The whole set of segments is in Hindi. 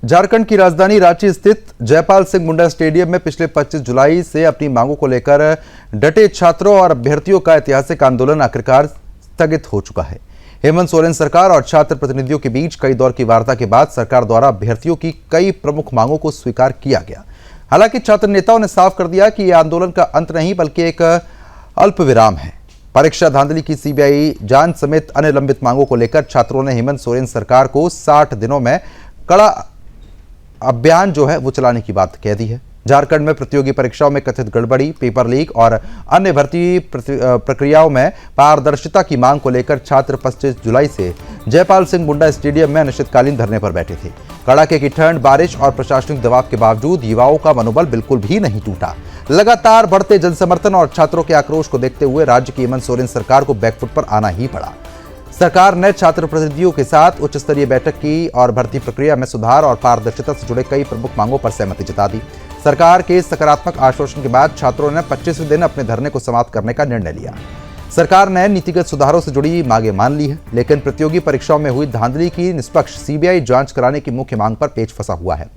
झारखंड की राजधानी रांची स्थित जयपाल सिंह मुंडा स्टेडियम में पिछले 25 जुलाई से अपनी मांगों को लेकर डटे छात्रों और अभ्यर्थियों का ऐतिहासिक आंदोलन आखिरकार स्थगित हो चुका है। हेमंत सोरेन सरकार और छात्र प्रतिनिधियों के बीच कई दौर की वार्ता के बाद सरकार द्वारा अभ्यर्थियों की कई प्रमुख मांगों को स्वीकार किया गया। हालांकि छात्र नेताओं ने साफ कर दिया कि यह आंदोलन का अंत नहीं बल्कि एक अल्प विराम है। परीक्षा धांधली की सीबीआई जांच समेत अन्य लंबित मांगों को लेकर छात्रों ने हेमंत सोरेन सरकार को 60 दिनों में कड़ा अभियान जो है वो चलाने की बात कह दी है। झारखंड में प्रतियोगी परीक्षाओं में कथित गड़बड़ी, पेपर लीक और अन्य भर्ती प्रक्रियाओं में पारदर्शिता की मांग को लेकर छात्र 25 जुलाई से जयपाल सिंह मुंडा स्टेडियम में अनिश्चितकालीन धरने पर बैठे थे। कड़ाके की ठंड, बारिश और प्रशासनिक दबाव के बावजूद युवाओं का मनोबल बिल्कुल भी नहीं टूटा। लगातार बढ़ते जनसमर्थन और छात्रों के आक्रोश को देखते हुए राज्य की हेमंत सोरेन सरकार को बैकफुट पर आना ही पड़ा। सरकार ने छात्र प्रतिनिधियों के साथ उच्च स्तरीय बैठक की और भर्ती प्रक्रिया में सुधार और पारदर्शिता से जुड़े कई प्रमुख मांगों पर सहमति जता दी। सरकार के सकारात्मक आश्वासन के बाद छात्रों ने 25वें दिन अपने धरने को समाप्त करने का निर्णय लिया। सरकार ने नीतिगत सुधारों से जुड़ी मांगें मान ली है, लेकिन प्रतियोगी परीक्षाओं में हुई धांधली की निष्पक्ष सीबीआई जांच कराने की मुख्य मांग पर पेच फंसा हुआ है।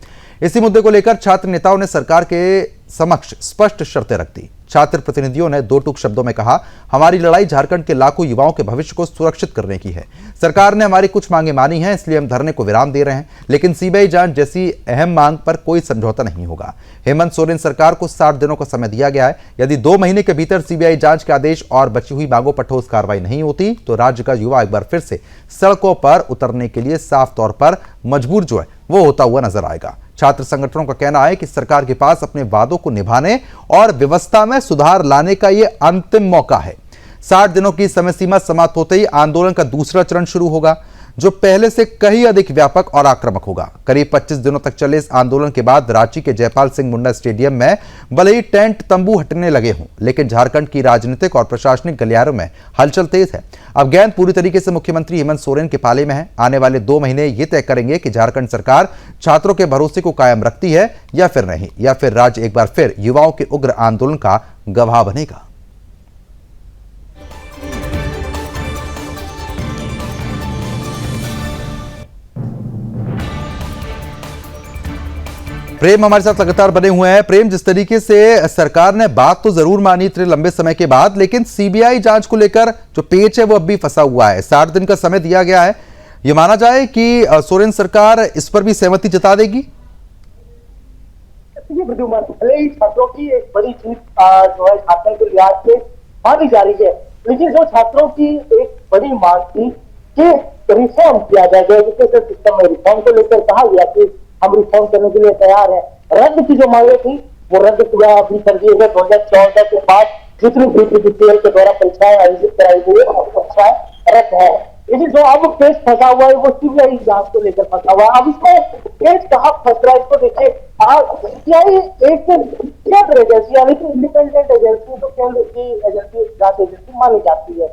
इसी मुद्दे को लेकर छात्र नेताओं ने सरकार के समक्ष स्पष्ट शर्तें रख दी। छात्र प्रतिनिधियों ने दो टूक शब्दों में कहा, हमारी लड़ाई झारखंड के लाखों युवाओं के भविष्य को सुरक्षित करने की है। सरकार ने हमारी कुछ मांगें मानी हैं, इसलिए हम धरने को विराम दे रहे हैं, लेकिन सीबीआई जांच जैसी अहम मांग पर कोई समझौता नहीं होगा। हेमंत सोरेन सरकार को 60 दिनों का समय दिया गया है। यदि 2 महीने के भीतर सीबीआई जांच के आदेश और बची हुई मांगों पर ठोस कार्रवाई नहीं होती तो राज्य का युवा एक बार फिर से सड़कों पर उतरने के लिए साफ तौर पर मजबूर जो है वो होता हुआ नजर आएगा। छात्र संगठनों का कहना है कि सरकार के पास अपने वादों को निभाने और व्यवस्था में सुधार लाने का यह अंतिम मौका है। 60 दिनों की समय सीमा समाप्त होते ही आंदोलन का दूसरा चरण शुरू होगा, जो पहले से कहीं अधिक व्यापक और आक्रामक होगा। करीब 25 दिनों तक चले इस आंदोलन के बाद रांची के जयपाल सिंह मुंडा स्टेडियम में भले ही टेंट तंबू हटने लगे हों, लेकिन झारखंड की राजनीतिक और प्रशासनिक गलियारों में हलचल तेज है। अब गेंद पूरी तरीके से मुख्यमंत्री हेमंत सोरेन के पाले में है। आने वाले 2 महीने ये तय करेंगे कि झारखंड सरकार छात्रों के भरोसे को कायम रखती है या फिर नहीं, या फिर राज्य एक बार फिर युवाओं के उग्र आंदोलन का गवाह बनेगा। प्रेम हमारे साथ लगातार बने हुए हैं। प्रेम, जिस तरीके से सरकार ने बात तो जरूर मानी इतने लंबे समय के बाद, लेकिन सीबीआई जांच को लेकर जो पेच है वो अब भी फंसा हुआ है। 60 दिन का समय दिया गया है। ये माना जाए कि सोरेन सरकार इस पर भी सहमति जता देगी। भले ही छात्रों की एक बड़ी जीत जो है झारखंड के लिहाज से मानी जा रही है, लेकिन जो छात्रों की एक बड़ी मांग थी कि रिफॉर्म किया जाए, एजुकेशन सिस्टम में रिफॉर्म को लेकर कहा गया कि हम रिफॉर्म करने के लिए तैयार हैं। रद्द की जो मांगे थी वो रद्द किया अपनी कर दी है। 2014 के बाद जितनी बीपीपीएल के द्वारा परीक्षाएं आयोजित कराई गई और परीक्षाएं रद्द है। लेकिन जो अब केस फंसा हुआ है वो सीबीआई जांच को लेकर फंसा हुआ है। अब इसको केस कहाँ फंस रहा है इसको देखिए। सीबीआई एक केंद्र एजेंसी यानी कि इंडिपेंडेंट एजेंसी, तो केंद्र की एजेंसी, जांच एजेंसी मानी जाती है।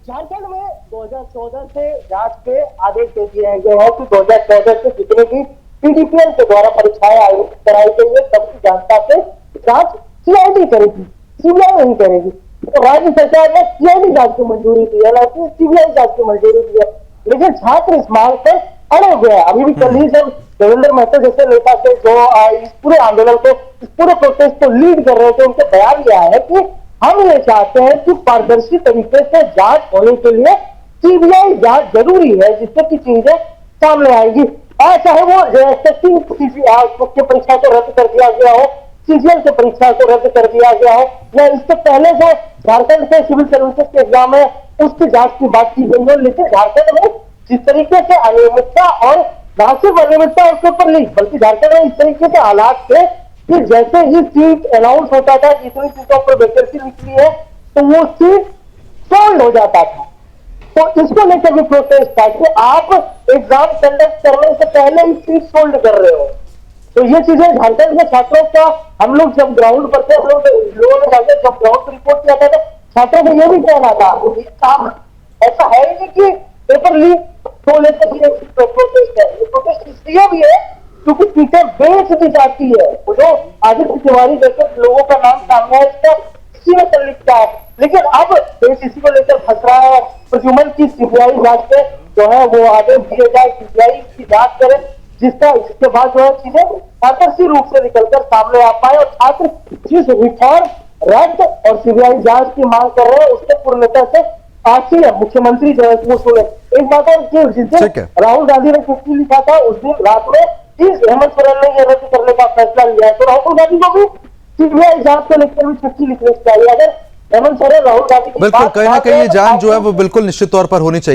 झारखंड में 2014 से जांच के आदेश दे दिए गए हैं कि 2014 से जितने भी पीडीपीएल के द्वारा परीक्षाएं आयोजित कराई गई है सबकी जानता से जांच सीआईडी करेगी, सीबीआई नहीं करेगी। तो राज्य सरकार ने सीआईडी जांच की मंजूरी दी है, हालांकि सीबीआई जांच की मंजूरी दी है, लेकिन छात्र इस मांग पर अड़े हुए हैं। अभी भी कल ही जब देवेंद्र महतो जैसे नेता थे जो इस पूरे आंदोलन को, इस पूरे प्रोटेस्ट को लीड कर रहे थे, उनके बयान यह है कि हम ये चाहते हैं कि पारदर्शी तरीके से जांच होने के लिए सीबीआई जांच जरूरी है, जिससे की चीजें सामने आएगी। चाहे वो मुख्य परीक्षा को रद्द कर दिया गया हो, सीजीएल की परीक्षा को रद्द कर दिया गया हो, या इससे पहले जो झारखंड के सिविल सर्विसेज के एग्जाम है उसकी जांच की बात की गई हो, लेकिन झारखंड में जिस तरीके से अनियमितता और न सिर्फ अनियमितता उसके ऊपर नहीं, बल्कि झारखंड में इस तरीके के हालात थे कि जैसे ही सीट अनाउंस होता था, जितनी सीटों पर वैकेंसी निकली है तो वो सीट सोल्ड हो जाता था। तो इसको लेकर भी प्रोटेस्ट था कि आप एग्जाम कंडक्ट करने से पहले ही सीट सोल्ड कर रहे हो। तो ये चीजें झारखंड के छात्रों का, हम लोग जब ग्राउंड पर थे, हम लोगों ने जाकर जब ग्राउंड रिपोर्ट किया था तो छात्रों को ये भी कहना था काम ऐसा है नहीं कि पेपर लीक को लेकर प्रोटेस्ट है। ये प्रोटेस्ट इसलिए भी है क्योंकि सीटें बेच दी जाती है। वो जो आदित्य तिवारी जैसे लोगों का नाम सामने है, इसका इसी में संलिप्त है, लेकिन अब देश इसी को लेकर फंस रहा है। प्रजुमन की सीबीआई जांच पे जो है वो आदेश दिए जाए, सीबीआई की जांच करे, जिसका इसके बाद जो है चीजें पारदर्शी रूप से निकलकर सामने आ पाए और छात्र जिस रिफॉर्म रद्द और सीबीआई जांच की मांग कर रहे हैं उसके पूर्णतः से आखिर है मुख्यमंत्री जो है वो सुने। एक बात है कि जिस दिन ठीक है। राहुल गांधी ने चिट्ठी लिखा था उस दिन रात में इस हेमंत सोरेन ने यह रद्द करने का फैसला लिया है, तो राहुल गांधी को भी सीबीआई जांच को लेकर भी चिट्ठी लिखनी चाहिए। अगर हेमंत सोरेन राहुल गांधी की बिल्कुल, बात कहीं ना मान कहीं रहे ये हैं, तो जांच जो है आपको वो बिल्कुल निश्चित तौर पर होनी चाहिए।